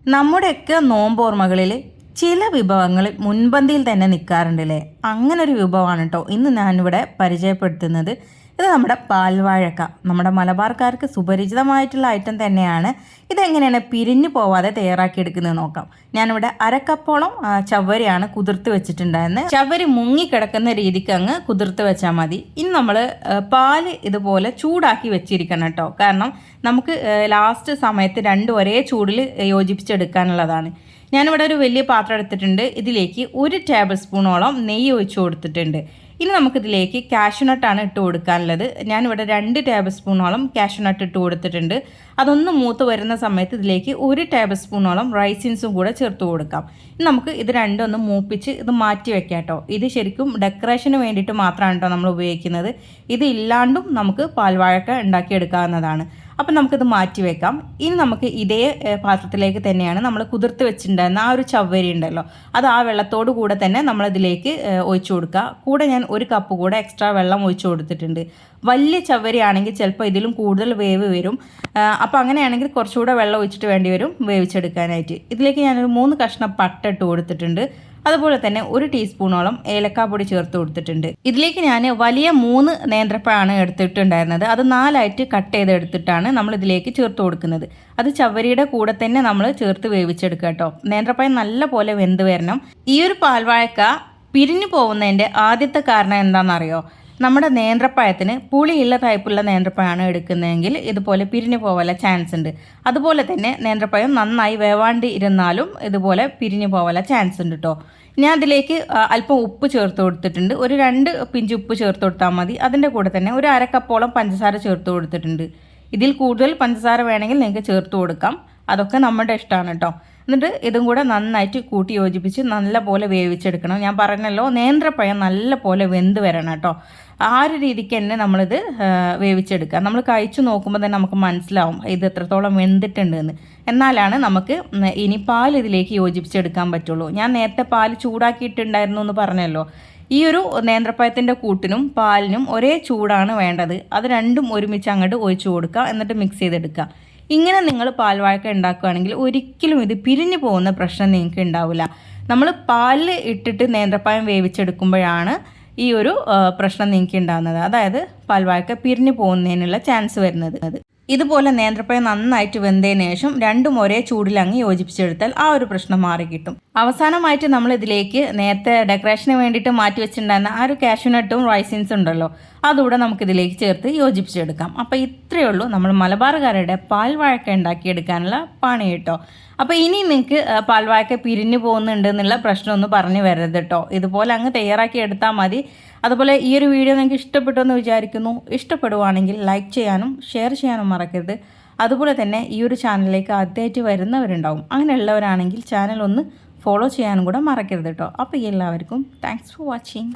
നമ്മുടെയൊക്കെ നോമ്പോർമ്മകളിൽ ചില വിഭവങ്ങൾ മുൻപന്തിയിൽ തന്നെ നിൽക്കാറുണ്ടല്ലേ. അങ്ങനെ ഒരു വിഭവമാണ് കേട്ടോ ഇന്ന് ഞാനിവിടെ പരിചയപ്പെടുത്തുന്നത്. ഇത് നമ്മുടെ പാൽവാഴക്ക. നമ്മുടെ മലബാർക്കാർക്ക് സുപരിചിതമായിട്ടുള്ള ഐറ്റം തന്നെയാണ്. ഇതെങ്ങനെയാണ് പിരിഞ്ഞു പോവാതെ തയ്യാറാക്കിയെടുക്കുന്നത് നോക്കാം. ഞാനിവിടെ അരക്കപ്പോളം ചവ്വരിയാണ് കുതിർത്ത് വെച്ചിട്ടുണ്ടായിരുന്നത്. ചവ്വരി മുങ്ങിക്കിടക്കുന്ന രീതിക്ക് അങ്ങ് കുതിർത്ത് വെച്ചാൽ മതി. ഇനി നമ്മൾ പാല് ഇതുപോലെ ചൂടാക്കി വെച്ചിരിക്കണം കേട്ടോ. കാരണം നമുക്ക് ലാസ്റ്റ് സമയത്ത് രണ്ടും ഒരേ ചൂടിൽ യോജിപ്പിച്ചെടുക്കാനുള്ളതാണ്. ഞാനിവിടെ ഒരു വലിയ പാത്രം എടുത്തിട്ടുണ്ട്. ഇതിലേക്ക് 1 ടേബിൾ സ്പൂണോളം നെയ്യ് ഒഴിച്ച് കൊടുത്തിട്ടുണ്ട്. ഇനി നമുക്കിതിലേക്ക് കാഷ്യൂനട്ടാണ് ഇട്ട് കൊടുക്കാനുള്ളത്. ഞാനിവിടെ 2 ടേബിൾ സ്പൂണോളം കാഷ്യൂനട്ട് ഇട്ട് കൊടുത്തിട്ടുണ്ട്. അതൊന്ന് മൂത്ത് വരുന്ന സമയത്ത് ഇതിലേക്ക് 1 ടേബിൾ സ്പൂണോളം റൈസിൻസും കൂടെ ചേർത്ത് കൊടുക്കാം. ഇനി നമുക്ക് ഇത് രണ്ടും ഒന്ന് മൂപ്പിച്ച് ഇത് മാറ്റി വെക്കാം കേട്ടോ. ഇത് ശരിക്കും ഡെക്കറേഷന് വേണ്ടിയിട്ട് മാത്രമാണ് കേട്ടോ നമ്മൾ ഉപയോഗിക്കുന്നത്. ഇത് ഇല്ലാണ്ടും നമുക്ക് പാൽവാഴക്ക ഉണ്ടാക്കിയെടുക്കാവുന്നതാണ്. അപ്പം നമുക്കിത് മാറ്റി വെക്കാം. ഇനി നമുക്ക് ഇതേ പാത്രത്തിലേക്ക് തന്നെയാണ് നമ്മൾ കുതിർത്ത് വെച്ചിട്ടുണ്ടായിരുന്ന ആ ഒരു ചവ്വരി ഉണ്ടല്ലോ, അത് ആ വെള്ളത്തോട് കൂടെ തന്നെ നമ്മളിതിലേക്ക് ഒഴിച്ചു കൊടുക്കുക. കൂടെ ഞാൻ 1 കപ്പ് കൂടെ എക്സ്ട്രാ വെള്ളം ഒഴിച്ചു കൊടുത്തിട്ടുണ്ട്. വലിയ ചവ്വരി ആണെങ്കിൽ ചിലപ്പോൾ ഇതിലും കൂടുതൽ വേവ് വരും. അപ്പോൾ അങ്ങനെയാണെങ്കിൽ കുറച്ചുകൂടെ വെള്ളം ഒഴിച്ചിട്ട് വേണ്ടി വരും വേവിച്ചെടുക്കാനായിട്ട്. ഇതിലേക്ക് ഞാനൊരു 3 കഷ്ണം പട്ട ഇട്ട് കൊടുത്തിട്ടുണ്ട്. അതുപോലെ തന്നെ 1 ടീസ്പൂണോളം ഏലക്കാപ്പൊടി ചേർത്ത് കൊടുത്തിട്ടുണ്ട്. ഇതിലേക്ക് ഞാൻ വലിയ 3 നേന്ത്രപ്പഴമാണ് എടുത്തിട്ടുണ്ടായിരുന്നത്. അത് 4ആയിട്ട് കട്ട് ചെയ്തെടുത്തിട്ടാണ് നമ്മൾ ഇതിലേക്ക് ചേർത്ത് കൊടുക്കുന്നത്. അത് ചവ്വരിയുടെ കൂടെ തന്നെ നമ്മൾ ചേർത്ത് വേവിച്ചെടുക്കുക കേട്ടോ. നേന്ത്രപ്പഴം നല്ല പോലെ വെന്ത് വരണം. ഈ ഒരു പാൽവാഴക്ക പിരിഞ്ഞു പോകുന്നതിൻ്റെ ആദ്യത്തെ കാരണം എന്താണെന്നറിയോ? നമ്മുടെ നേന്ത്രപ്പഴത്തിന് പുളിയുള്ള ടൈപ്പുള്ള നേന്ത്രപ്പഴമാണ് എടുക്കുന്നതെങ്കിൽ ഇതുപോലെ പിരിഞ്ഞു പോകാനുള്ള ചാൻസ് ഉണ്ട്. അതുപോലെ തന്നെ നേന്ത്രപ്പഴം നന്നായി വേവാണ്ട് ഇരുന്നാലും ഇതുപോലെ പിരിഞ്ഞു പോകാനുള്ള ചാൻസ് ഉണ്ട് കേട്ടോ. ഞാൻ അതിലേക്ക് അല്പം ഉപ്പ് ചേർത്ത് കൊടുത്തിട്ടുണ്ട്. ഒരു 2 പിഞ്ച് ഉപ്പ് ചേർത്ത് കൊടുത്താൽ മതി. അതിൻ്റെ കൂടെ തന്നെ ഒരു 1/2 കപ്പോളം പഞ്ചസാര ചേർത്ത് കൊടുത്തിട്ടുണ്ട്. ഇതിൽ കൂടുതൽ പഞ്ചസാര വേണമെങ്കിൽ നിങ്ങൾക്ക് ചേർത്ത് കൊടുക്കാം. അതൊക്കെ നമ്മുടെ ഇഷ്ടമാണ് കേട്ടോ. എന്നിട്ട് ഇതും കൂടെ നന്നായിട്ട് കൂട്ടി യോജിപ്പിച്ച് നല്ല പോലെ വേവിച്ചെടുക്കണം. ഞാൻ പറഞ്ഞല്ലോ, നേന്ത്രപ്പഴം നല്ല പോലെ വെന്ത് വരണം കേട്ടോ. ആ ഒരു രീതിക്ക് തന്നെ നമ്മളിത് വേവിച്ചെടുക്കുക. നമ്മൾ കഴിച്ചു നോക്കുമ്പോൾ തന്നെ നമുക്ക് മനസ്സിലാവും ഇത് എത്രത്തോളം വെന്തിട്ടുണ്ടെന്ന്. എന്നാലാണ് നമുക്ക് ഇനി പാൽ ഇതിലേക്ക് യോജിപ്പിച്ചെടുക്കാൻ പറ്റുള്ളൂ. ഞാൻ നേരത്തെ പാൽ ചൂടാക്കിയിട്ടുണ്ടായിരുന്നു എന്ന് പറഞ്ഞല്ലോ. ഈ ഒരു നേന്ത്രപ്പഴത്തിൻ്റെ കൂട്ടിനും പാലിനും ഒരേ ചൂടാണ് വേണ്ടത്. അത് രണ്ടും ഒരുമിച്ച് അങ്ങോട്ട് ഒഴിച്ചു കൊടുക്കുക. എന്നിട്ട് മിക്സ് ചെയ്തെടുക്കുക. ഇങ്ങനെ നിങ്ങൾ പാൽവാഴക്ക ഉണ്ടാക്കുകയാണെങ്കിൽ ഒരിക്കലും ഇത് പിരിഞ്ഞു പോകുന്ന പ്രശ്നം നിങ്ങൾക്ക് ഉണ്ടാവില്ല. നമ്മൾ പാലിൽ ഇട്ടിട്ട് നേന്ത്രപ്പഴം വേവിച്ചെടുക്കുമ്പോഴാണ് ഈ ഒരു പ്രശ്നം നിങ്ങൾക്ക് ഉണ്ടാകുന്നത്. അതായത് പാൽവാഴക്ക പിരിഞ്ഞു പോകുന്നതിനുള്ള ചാൻസ് വരുന്നത്. ഇതുപോലെ നേന്ത്രപ്പഴം നന്നായിട്ട് വെന്തതിന് ശേഷം രണ്ടും ഒരേ ചൂടിലങ്ങ് യോജിപ്പിച്ചെടുത്താൽ ആ ഒരു പ്രശ്നം മാറി കിട്ടും. അവസാനമായിട്ട് നമ്മൾ ഇതിലേക്ക് നേരത്തെ ഡെക്കറേഷന് വേണ്ടിയിട്ട് മാറ്റി വെച്ചിട്ടുണ്ടായിരുന്ന ആ ഒരു കാഷ്യൂനട്ടും റൈസിൻസും ഉണ്ടല്ലോ, അതുകൂടെ നമുക്കിതിലേക്ക് ചേർത്ത് യോജിപ്പിച്ചെടുക്കാം. അപ്പോൾ ഇത്രയേ ഉള്ളൂ നമ്മൾ മലബാറുകാരുടെ പാൽവാഴക്ക ഉണ്ടാക്കിയെടുക്കാനുള്ള പണി കേട്ടോ. അപ്പോൾ ഇനി നിങ്ങൾക്ക് പാൽവാഴക്ക പിരിഞ്ഞു പോകുന്നുണ്ട് എന്നുള്ള പ്രശ്നമൊന്നും പറഞ്ഞു വരരുത് കേട്ടോ. ഇതുപോലെ അങ്ങ് തയ്യാറാക്കി എടുത്താൽ മതി. അതുപോലെ ഈ ഒരു വീഡിയോ നിങ്ങൾക്ക് ഇഷ്ടപ്പെട്ടു എന്ന് വിചാരിക്കുന്നു. ഇഷ്ടപ്പെടുവാണെങ്കിൽ ലൈക്ക് ചെയ്യാനും ഷെയർ ചെയ്യാനും മറക്കരുത്. അതുപോലെ തന്നെ ഈ ഒരു ചാനലിലേക്ക് ആദ്യമായിട്ട് വരുന്നവരുണ്ടാവും. അങ്ങനെയുള്ളവരാണെങ്കിൽ ചാനൽ ഒന്ന് ഫോളോ ചെയ്യാനും കൂടെ മറക്കരുത് കേട്ടോ. അപ്പോൾ എല്ലാവർക്കും താങ്ക്സ് ഫോർ വാച്ചിങ്.